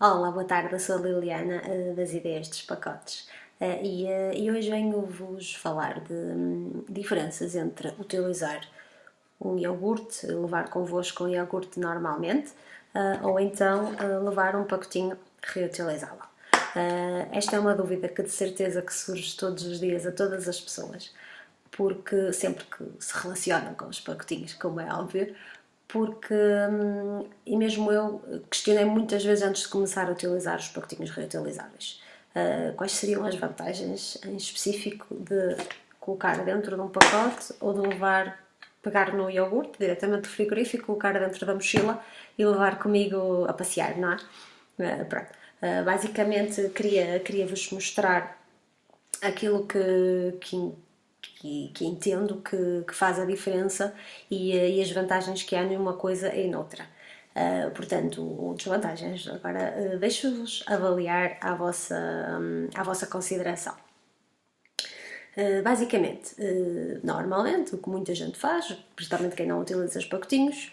Olá, boa tarde, eu sou a Liliana das Ideias dos Pacotes e hoje venho-vos falar de diferenças entre utilizar um iogurte, levar convosco um iogurte normalmente ou então levar um pacotinho reutilizável. Esta é uma dúvida que de certeza que surge todos os dias a todas as pessoas, porque sempre que se relacionam com os pacotinhos, como é óbvio, porque, e mesmo eu questionei muitas vezes antes de começar a utilizar os pacotinhos reutilizáveis. Quais seriam as vantagens em específico de colocar dentro de um pacote ou de pegar no iogurte diretamente do frigorífico, colocar dentro da mochila e levar comigo a passear, não é? Pronto. Basicamente queria-vos mostrar aquilo que entendo que faz a diferença e as vantagens que há numa coisa e noutra. Portanto, desvantagens. Agora, deixo-vos avaliar à vossa consideração. Basicamente, normalmente, o que muita gente faz, principalmente quem não utiliza os pacotinhos,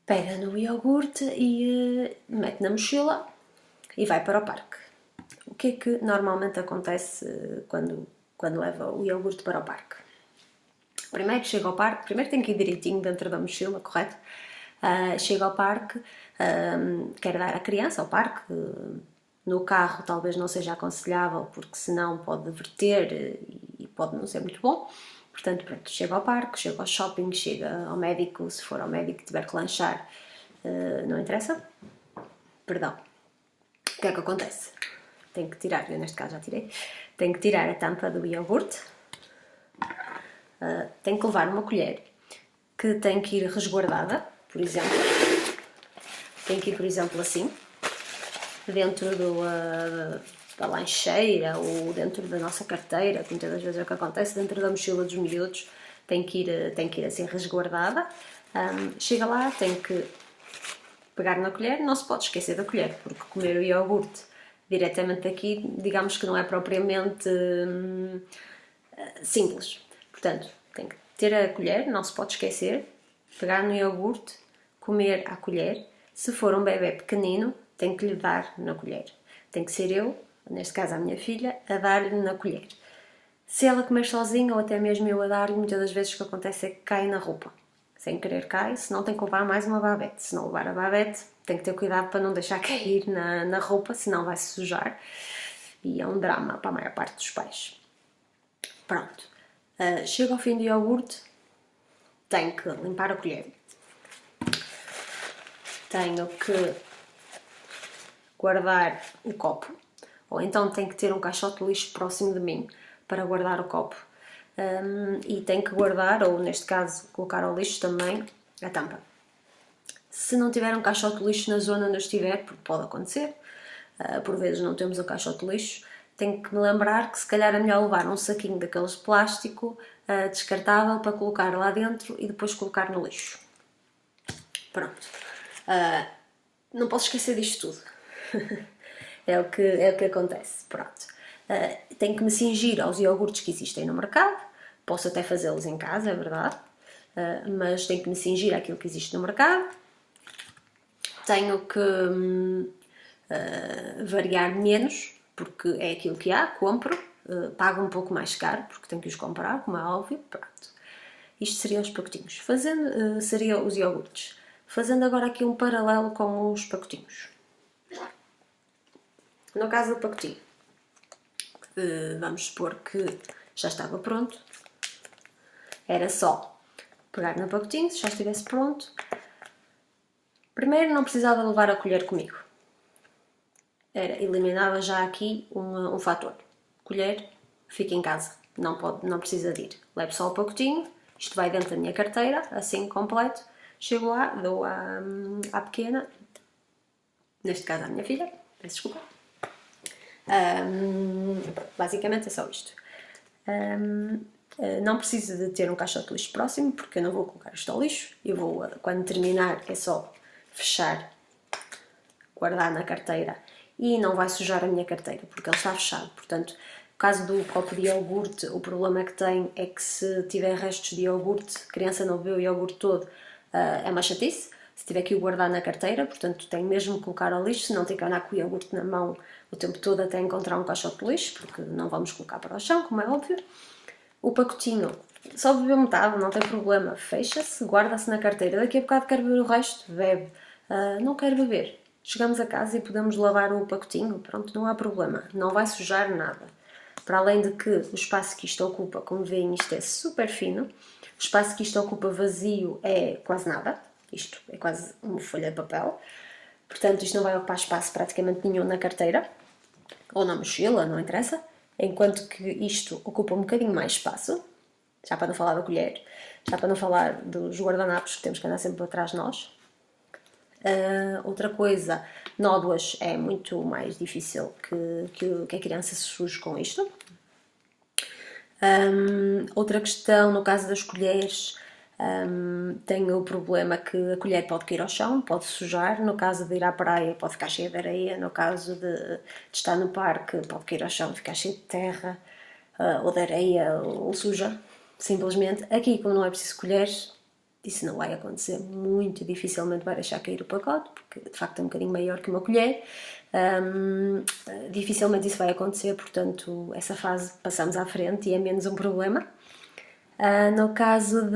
pega no iogurte e mete na mochila e vai para o parque. O que é que normalmente acontece quando leva o iogurte para o parque? Primeiro chega ao parque, primeiro tem que ir direitinho dentro da mochila, correto? Chega ao parque, quer dar à criança ao parque. No carro talvez não seja aconselhável, porque senão pode verter e pode não ser muito bom. Portanto, pronto, chega ao parque, chega ao shopping, chega ao médico, se for ao médico tiver que lanchar, não interessa. Perdão. O que é que acontece? Tenho que tirar, eu neste caso já tirei, tenho que tirar a tampa do iogurte, tenho que levar uma colher que tem que ir resguardada, por exemplo, tem que ir, por exemplo, assim, dentro da lancheira ou dentro da nossa carteira, que muitas das vezes é o que acontece, dentro da mochila dos miúdos, tem que ir assim resguardada. Chega lá, tem que pegar na colher, não se pode esquecer da colher, porque comer o iogurte diretamente daqui, digamos que não é propriamente simples. Portanto, tem que ter a colher, não se pode esquecer, pegar no iogurte, comer à colher. Se for um bebê pequenino, tem que lhe dar na colher. Tem que ser eu, neste caso a minha filha, a dar-lhe na colher. Se ela comer sozinha ou até mesmo eu a dar-lhe, muitas das vezes o que acontece é que cai na roupa. Sem querer cai, se não tem que levar mais uma babete. Se não levar a babete, tem que ter cuidado para não deixar cair na roupa, senão vai se sujar. E é um drama para a maior parte dos pais. Pronto. Chego ao fim do iogurte, tenho que limpar a colher. Tenho que guardar o copo, ou então tenho que ter um caixote de lixo próximo de mim para guardar o copo. E tenho que guardar, ou neste caso colocar ao lixo também, a tampa. Se não tiver um caixote de lixo na zona onde eu estiver, porque pode acontecer, por vezes não temos um caixote de lixo, tenho que me lembrar que se calhar é melhor levar um saquinho daqueles de plástico descartável para colocar lá dentro e depois colocar no lixo. Pronto. Não posso esquecer disto tudo. é o que acontece. Pronto. Tenho que me cingir aos iogurtes que existem no mercado. Posso até fazê-los em casa, é verdade. Mas tenho que me cingir àquilo que existe no mercado. Tenho que variar menos, porque é aquilo que há, compro. Pago um pouco mais caro, porque tenho que os comprar, como é óbvio. Pronto. Isto seriam os pacotinhos. Seriam os iogurtes. Fazendo agora aqui um paralelo com os pacotinhos. No caso do pacotinho, vamos supor que já estava pronto. Era só pegar no pacotinho, se já estivesse pronto. Primeiro, não precisava levar a colher comigo. Eliminava já aqui um fator. Colher, fica em casa. Não precisa de ir. Levo só o pacotinho. Isto vai dentro da minha carteira, assim completo. Chego lá, dou à pequena, neste caso à minha filha, peço desculpa. Basicamente é só isto. Não preciso de ter um caixote de lixo próximo, porque eu não vou colocar isto ao lixo. Eu vou, quando terminar, é só fechar, guardar na carteira e não vai sujar a minha carteira, porque ele está fechado. Portanto, no caso do copo de iogurte, o problema que tem é que se tiver restos de iogurte, a criança não bebeu o iogurte todo, é uma chatice. se tiver que o guardar na carteira, portanto tem mesmo que colocar ao lixo, senão tem que andar com o iogurte na mão o tempo todo até encontrar um caixote de lixo, porque não vamos colocar para o chão, como é óbvio. O pacotinho, só bebeu metade, não tem problema, fecha-se, guarda-se na carteira, daqui a bocado quer beber o resto, bebe. Não quer beber, chegamos a casa e podemos lavar o pacotinho, pronto, não há problema, não vai sujar nada. Para além de que o espaço que isto ocupa, como veem, isto é super fino, o espaço que isto ocupa vazio é quase nada, isto é quase uma folha de papel, portanto isto não vai ocupar espaço praticamente nenhum na carteira, ou na mochila, não interessa, enquanto que isto ocupa um bocadinho mais espaço, já para não falar da colher, já para não falar dos guardanapos que temos que andar sempre atrás de nós. Outra coisa, nódoas é muito mais difícil que a criança se suje com isto. Outra questão, no caso das colheres, tem o problema que a colher pode cair ao chão, pode sujar. No caso de ir à praia, pode ficar cheia de areia. No caso de estar no parque, pode cair ao chão e ficar cheia de terra, ou de areia, ou suja, simplesmente. Aqui, como não é preciso colheres, isso não vai acontecer, muito dificilmente vai deixar cair o pacote, porque de facto é um bocadinho maior que uma colher. Dificilmente isso vai acontecer, portanto essa fase passamos à frente e é menos um problema. No caso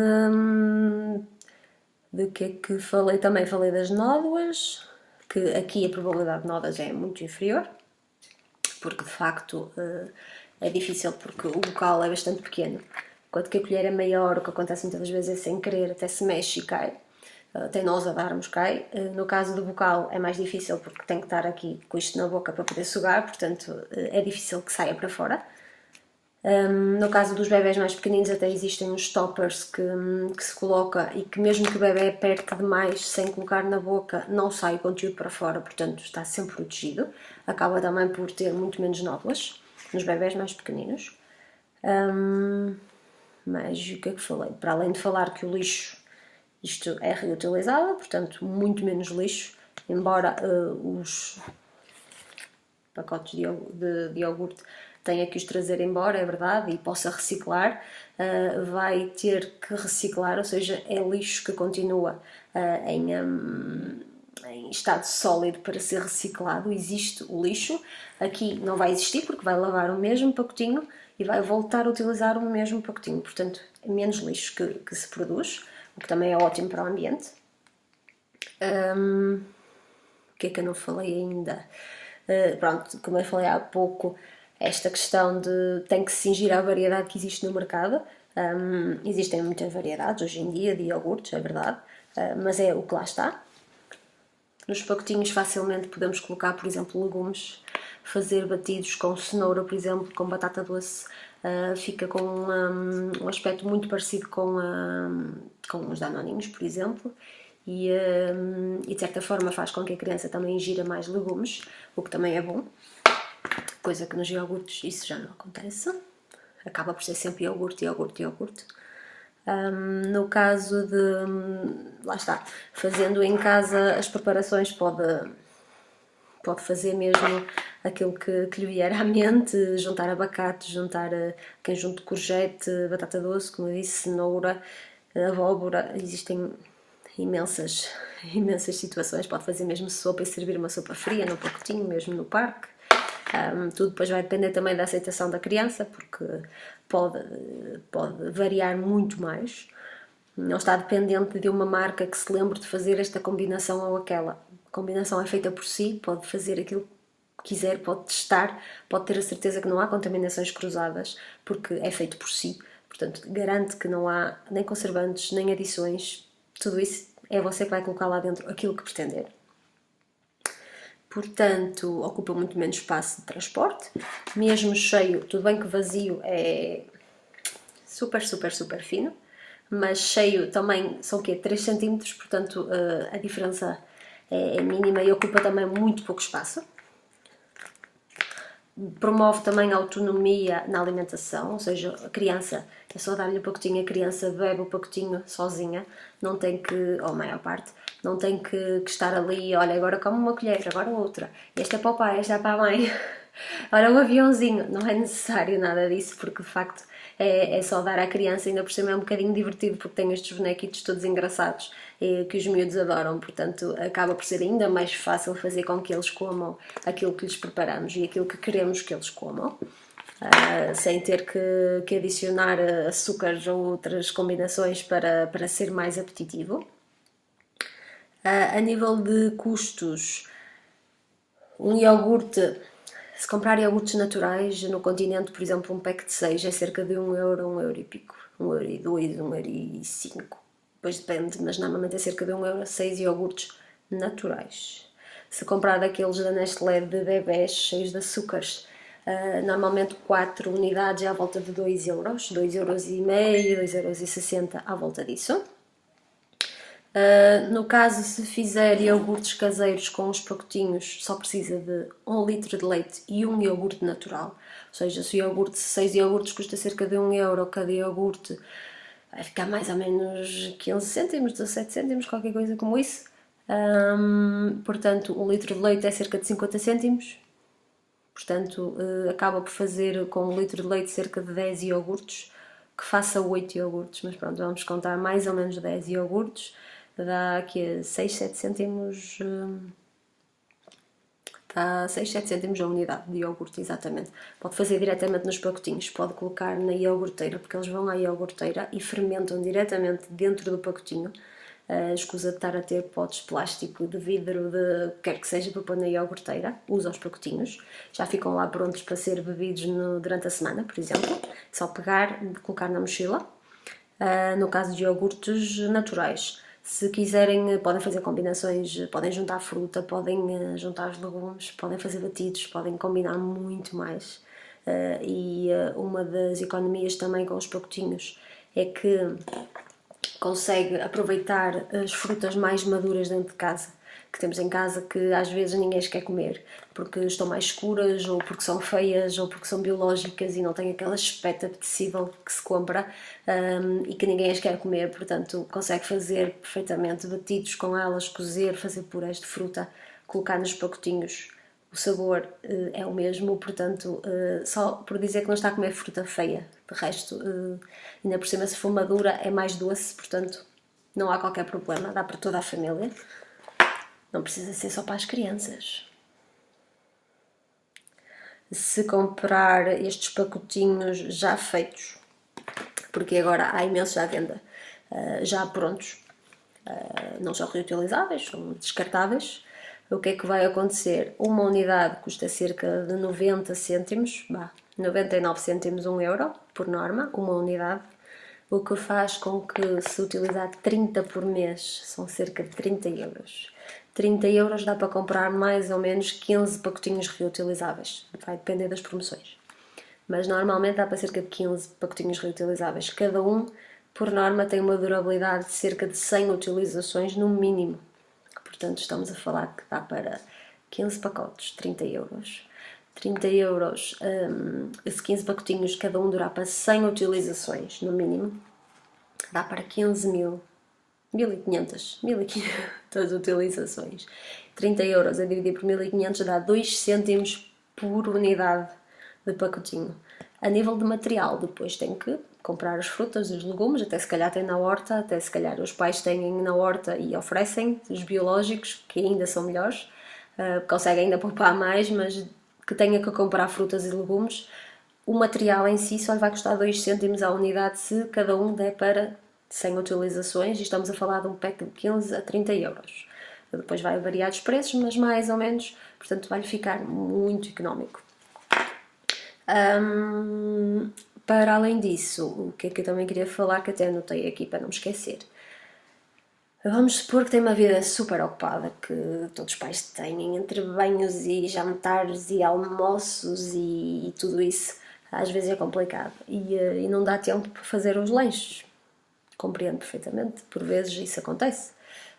de que é que falei, também falei das nódoas, que aqui a probabilidade de nódoas é muito inferior, porque de facto é difícil, porque o bocal é bastante pequeno. Enquanto que a colher é maior, o que acontece muitas vezes é sem querer, até se mexe e cai. Até nós a darmos cai. No caso do bocal é mais difícil porque tem que estar aqui com isto na boca para poder sugar, portanto é difícil que saia para fora. No caso dos bebés mais pequeninos até existem uns stoppers que se coloca e que mesmo que o bebê aperte demais sem colocar na boca não sai o conteúdo para fora, portanto está sempre protegido. Acaba também por ter muito menos nódoas nos bebés mais pequeninos. Mas o que é que falei? Para além de falar que o lixo, isto é reutilizável, portanto muito menos lixo, embora os pacotes de iogurte tenha que os trazer embora, é verdade, e possa reciclar, vai ter que reciclar, ou seja, é lixo que continua em estado sólido para ser reciclado. Existe o lixo, aqui não vai existir porque vai lavar o mesmo pacotinho e vai voltar a utilizar o mesmo pacotinho, portanto é menos lixo que se produz, o que também é ótimo para o ambiente. O que é que eu não falei ainda? Pronto, como eu falei há pouco, esta questão de tem que se cingir à variedade que existe no mercado. Existem muitas variedades hoje em dia de iogurtes, é verdade, mas é o que lá está. Nos pacotinhos facilmente podemos colocar, por exemplo, legumes, fazer batidos com cenoura, por exemplo, com batata doce, fica com um aspecto muito parecido com os danoninhos, por exemplo, e de certa forma faz com que a criança também ingira mais legumes, o que também é bom, coisa que nos iogurtes isso já não acontece, acaba por ser sempre iogurte. No caso de, lá está, fazendo em casa as preparações, pode fazer mesmo aquilo que lhe vier à mente, juntar abacate, juntar quem junte courgette, batata doce, como eu disse, cenoura, abóbora, existem imensas situações, pode fazer mesmo sopa e servir uma sopa fria no pacotinho, mesmo no parque. Tudo depois vai depender também da aceitação da criança, porque pode variar muito mais. Não está dependente de uma marca que se lembre de fazer esta combinação ou aquela. A combinação é feita por si, pode fazer aquilo que quiser, pode testar, pode ter a certeza que não há contaminações cruzadas, porque é feito por si. Portanto, garante que não há nem conservantes, nem adições. Tudo isso é você que vai colocar lá dentro aquilo que pretender. Portanto, ocupa muito menos espaço de transporte. Mesmo cheio, tudo bem que vazio é super fino, mas cheio também são o quê? 3 cm, portanto a diferença é mínima e ocupa também muito pouco espaço. Promove também a autonomia na alimentação, ou seja, a criança, é só dar-lhe um pacotinho, a criança bebe o pacotinho sozinha, não tem que, ou a maior parte, não tem que estar ali, olha, agora come uma colher, agora outra, esta é para o pai, esta é para a mãe. Ora, o aviãozinho, não é necessário nada disso, porque de facto é só dar à criança, ainda por cima é um bocadinho divertido, porque tem estes bonequitos todos engraçados que os miúdos adoram, portanto acaba por ser ainda mais fácil fazer com que eles comam aquilo que lhes preparamos e aquilo que queremos que eles comam. Sem ter que adicionar açúcares ou outras combinações para ser mais apetitivo. A nível de custos, um iogurte, se comprar iogurtes naturais no continente, por exemplo, um pack de 6 é cerca de 1 euro, 1 euro e pico, 1 euro e 2, 1 euro e 5. Depois depende, mas normalmente é cerca de 1 euro 6 iogurtes naturais. Se comprar daqueles da Nestlé de bebés cheios de açúcares, normalmente 4 unidades é à volta de 2 euros, 2 euros e meio, 2 euros e 60 à volta disso. No caso, se fizer iogurtes caseiros com os pacotinhos, só precisa de 1 litro de leite e um iogurte natural. Ou seja, se o iogurte, 6 iogurtes custa cerca de 1 euro cada iogurte, vai ficar mais ou menos 15 cêntimos, 17 cêntimos, qualquer coisa como isso. Portanto, 1 litro de leite é cerca de 50 cêntimos. Portanto, acaba por fazer com 1 litro de leite cerca de 10 iogurtes, que faça 8 iogurtes, mas pronto, vamos contar mais ou menos 10 iogurtes, dá aqui a 6, 7 cêntimos, dá 6, 7 cêntimos a unidade de iogurte, exatamente. Pode fazer diretamente nos pacotinhos, pode colocar na iogurteira, porque eles vão à iogurteira e fermentam diretamente dentro do pacotinho. Escusa de estar a ter potes de plástico, de vidro, de quer que seja para pôr na iogurteira, usa os pacotinhos, já ficam lá prontos para ser bebidos durante a semana, por exemplo, só pegar, colocar na mochila. No caso de iogurtes naturais, se quiserem podem fazer combinações, podem juntar fruta, podem juntar os legumes, podem fazer batidos, podem combinar muito mais. E uma das economias também com os pacotinhos é que consegue aproveitar as frutas mais maduras dentro de casa, que temos em casa, que às vezes ninguém as quer comer porque estão mais escuras, ou porque são feias, ou porque são biológicas e não têm aquele aspecto apetecível que se compra, e que ninguém as quer comer. Portanto, consegue fazer perfeitamente batidos com elas, cozer, fazer purés de fruta, colocar nos pacotinhos. O sabor é o mesmo, portanto, só por dizer que não está a comer fruta feia. De resto, ainda por cima, se for madura, é mais doce, portanto, não há qualquer problema, dá para toda a família. Não precisa ser só para as crianças. Se comprar estes pacotinhos já feitos, porque agora há imensos à venda, já prontos, não são reutilizáveis, são descartáveis. O que é que vai acontecer? Uma unidade custa cerca de 90 cêntimos, 99 cêntimos, 1 euro por norma, uma unidade, o que faz com que, se utilizar 30 por mês, são cerca de 30 euros. 30 euros dá para comprar mais ou menos 15 pacotinhos reutilizáveis, vai depender das promoções. Mas normalmente dá para cerca de 15 pacotinhos reutilizáveis. Cada um, por norma, tem uma durabilidade de cerca de 100 utilizações no mínimo. Portanto, estamos a falar que dá para 15 pacotes, 30 euros. 30 euros, esses 15 pacotinhos, cada um durar para 100 utilizações, no mínimo, dá para 15.000, 1.500 utilizações. 30 euros a dividir por 1.500 dá 2 cêntimos por unidade de pacotinho. A nível de material, depois tem que comprar as frutas, os legumes, até se calhar tem na horta, até se calhar os pais têm na horta e oferecem, os biológicos, que ainda são melhores, conseguem ainda poupar mais, mas que tenha que comprar frutas e legumes. O material em si só lhe vai custar 2 cêntimos à unidade se cada um der para 100 utilizações, e estamos a falar de um pack de 15 a 30 euros. Depois vai variar os preços, mas mais ou menos, portanto vai-lhe ficar muito económico. Para além disso, o que é que eu também queria falar, que até anotei aqui para não me esquecer. Vamos supor que tem uma vida super ocupada, que todos os pais têm, entre banhos e jantares e almoços e tudo isso. Às vezes é complicado e não dá tempo para fazer os lanches. Compreendo perfeitamente, por vezes isso acontece.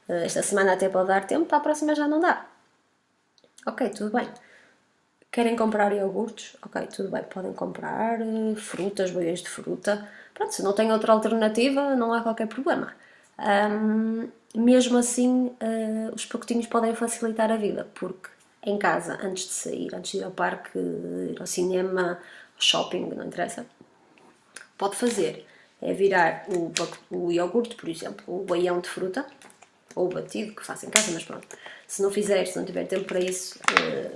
Esta semana até pode dar tempo, para a próxima já não dá. Ok, tudo bem. Querem comprar iogurtes? Ok, tudo bem, podem comprar frutas, bolhas de fruta. Pronto, se não tem outra alternativa, não há qualquer problema. Mesmo assim, os pacotinhos podem facilitar a vida, porque em casa antes de sair, antes de ir ao parque, ir ao cinema, ao shopping, não interessa, pode fazer é virar o iogurte, por exemplo, o baião de fruta, ou o batido que faça em casa, mas pronto. Se não fizer, se não tiver tempo para isso,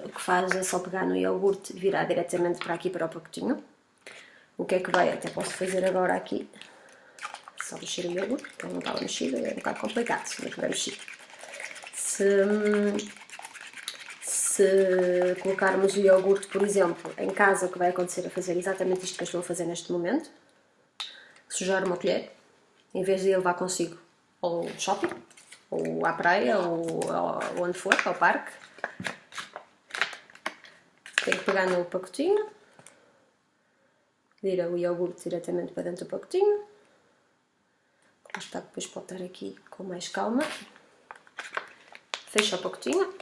o que faz é só pegar no iogurte e virar diretamente para aqui, para o pacotinho. O que é que vai? Até posso fazer agora aqui. Só mexer o iogurte, porque ele não estava mexido, é um bocado complicado, mas vai mexer. Se colocarmos o iogurte, por exemplo, em casa, o que vai acontecer é fazer exatamente isto que eu estou a fazer neste momento. Sujar uma colher, em vez de levar consigo ao shopping, ou à praia, ou onde for, ao parque. Tem que pegar no pacotinho, vira o iogurte diretamente para dentro do pacotinho. Lá está, depois pode estar aqui com mais calma. Fecha o pacotinho.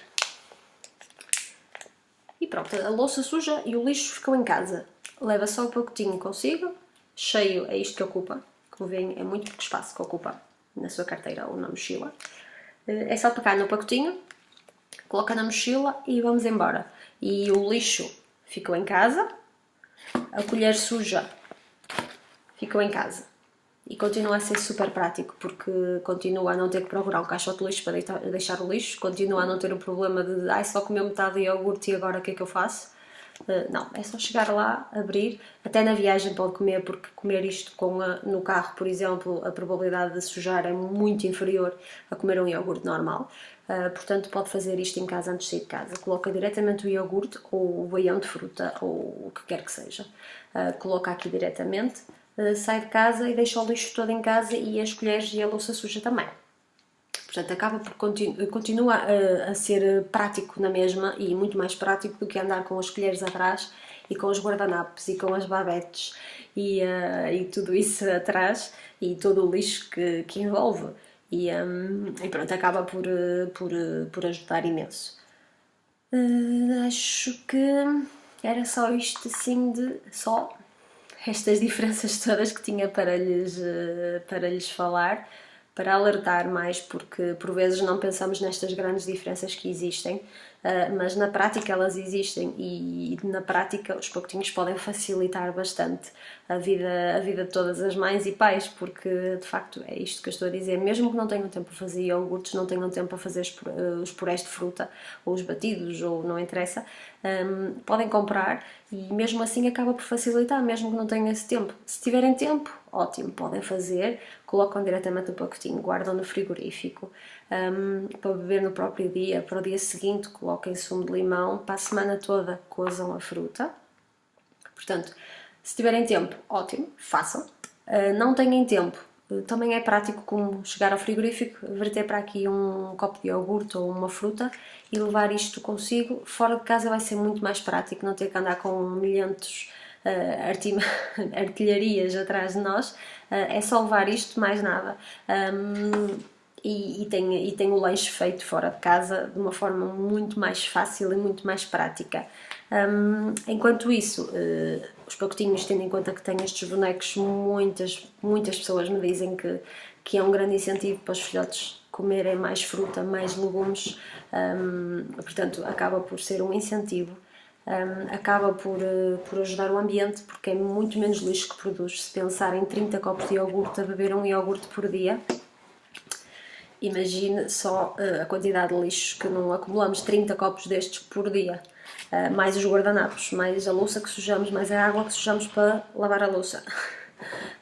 E pronto, a louça suja e o lixo ficam em casa. Leva só o pacotinho consigo, cheio é isto que ocupa. Como veem, é muito pouco espaço que ocupa na sua carteira ou na mochila. É só pegar no pacotinho, coloca na mochila e vamos embora. E o lixo ficou em casa, a colher suja ficou em casa. E continua a ser super prático, porque continua a não ter que procurar um caixote de lixo para deixar o lixo, continua a não ter o problema de só comeu metade do iogurte e agora o que é que eu faço? Não, é só chegar lá, abrir, até na viagem pode comer, porque comer isto no carro, por exemplo, a probabilidade de sujar é muito inferior a comer um iogurte normal, portanto pode fazer isto em casa antes de sair de casa. Coloca diretamente o iogurte ou o baião de fruta ou o que quer que seja, coloca aqui diretamente, sai de casa e deixa o lixo todo em casa e as colheres e a louça suja também. Portanto, acaba por continua a ser prático na mesma e muito mais prático do que andar com as colheres atrás e com os guardanapos e com as babetes e tudo isso atrás e todo o lixo que envolve. E pronto, acaba por ajudar imenso. Acho que era só isto assim só estas diferenças todas que tinha para lhes falar, para alertar mais, porque por vezes não pensamos nestas grandes diferenças que existem, mas na prática elas existem e na prática os pacotinhos podem facilitar bastante a vida de todas as mães e pais, porque de facto é isto que eu estou a dizer, mesmo que não tenham tempo para fazer iogurtes, não tenham tempo para fazer os purés de fruta ou os batidos, ou não interessa, podem comprar e mesmo assim acaba por facilitar, mesmo que não tenham esse tempo. Se tiverem tempo, ótimo, podem fazer, colocam diretamente no pacotinho, guardam no frigorífico, para beber no próprio dia, para o dia seguinte coloquem sumo de limão, para a semana toda cozam a fruta. Portanto, se tiverem tempo, ótimo, façam. Não têm tempo, também é prático como chegar ao frigorífico, verter para aqui um copo de iogurte ou uma fruta e levar isto consigo. Fora de casa vai ser muito mais prático, não ter que andar com milhentos artilharias atrás de nós, é só levar isto, mais nada. E tem o lanche feito fora de casa de uma forma muito mais fácil e muito mais prática. Enquanto isso, os pacotinhos, tendo em conta que têm estes bonecos, muitas pessoas me dizem que é um grande incentivo para os filhotes comerem mais fruta, mais legumes, portanto acaba por ser um incentivo. Acaba por ajudar o ambiente, porque é muito menos lixo que produz. Se pensar em 30 copos de iogurte, a beber um iogurte por dia, imagine só a quantidade de lixo que não acumulamos. 30 copos destes por dia, mais os guardanapos, mais a louça que sujamos, mais a água que sujamos para lavar a louça.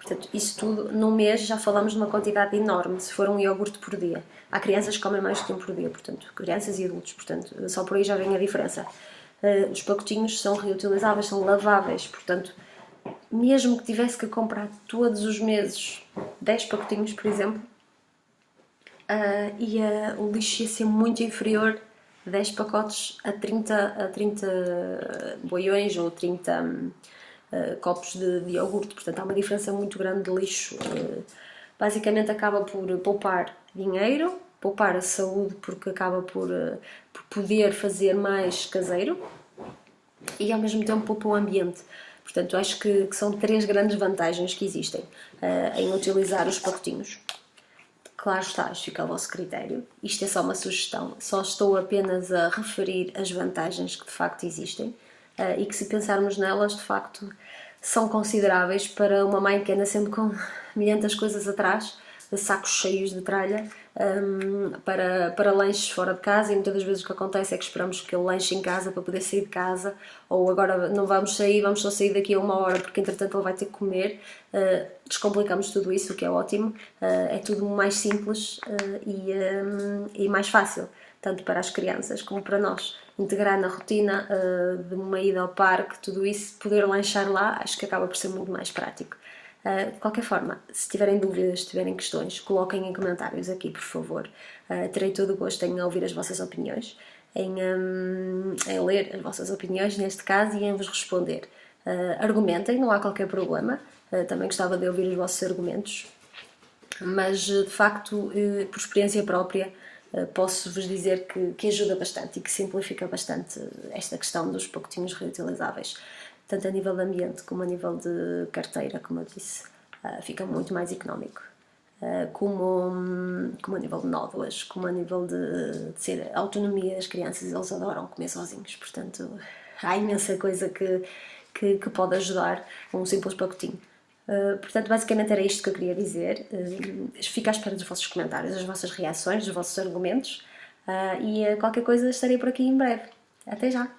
Portanto, isso tudo, num mês já falamos de uma quantidade enorme, se for um iogurte por dia. Há crianças que comem mais do que um por dia, portanto, crianças e adultos, portanto, só por aí já vem a diferença. Os pacotinhos são reutilizáveis, são laváveis, portanto, mesmo que tivesse que comprar todos os meses 10 pacotinhos, por exemplo, o lixo ia ser muito inferior, 10 pacotes a 30 boiões ou 30 copos de iogurte, portanto há uma diferença muito grande de lixo. Basicamente acaba por poupar dinheiro, poupar a saúde, porque acaba por poder fazer mais caseiro e ao mesmo tempo poupa o ambiente. Portanto, acho que são 3 grandes vantagens que existem em utilizar os pacotinhos. Claro está, isto fica ao vosso critério. Isto é só uma sugestão. Só estou apenas a referir as vantagens que de facto existem e que, se pensarmos nelas, de facto são consideráveis para uma mãe que anda sempre com milhentas coisas atrás, de sacos cheios de tralha, para lanches fora de casa, e muitas das vezes o que acontece é que esperamos que ele lanche em casa para poder sair de casa, ou agora não vamos sair, vamos só sair daqui a 1 hora porque entretanto ele vai ter que comer. Descomplicamos tudo isso, o que é ótimo. É tudo mais simples e mais fácil, tanto para as crianças como para nós. Integrar na rotina de uma ida ao parque, tudo isso, poder lanchar lá, acho que acaba por ser muito mais prático. De qualquer forma, se tiverem dúvidas, se tiverem questões, coloquem em comentários aqui, por favor. Terei todo o gosto em ouvir as vossas opiniões, em ler as vossas opiniões neste caso e em vos responder. Argumentem, não há qualquer problema. Também gostava de ouvir os vossos argumentos, mas de facto, por experiência própria, posso-vos dizer que ajuda bastante e que simplifica bastante esta questão dos pacotinhos reutilizáveis, tanto a nível de ambiente como a nível de carteira, como eu disse. Fica muito mais económico. Como a nível de nódoas, como a nível de ser autonomia. As crianças, eles adoram comer sozinhos, portanto há imensa coisa que pode ajudar um simples pacotinho. Portanto, basicamente era isto que eu queria dizer. Fico à espera dos vossos comentários, das vossas reações, dos vossos argumentos, e qualquer coisa estarei por aqui em breve. Até já!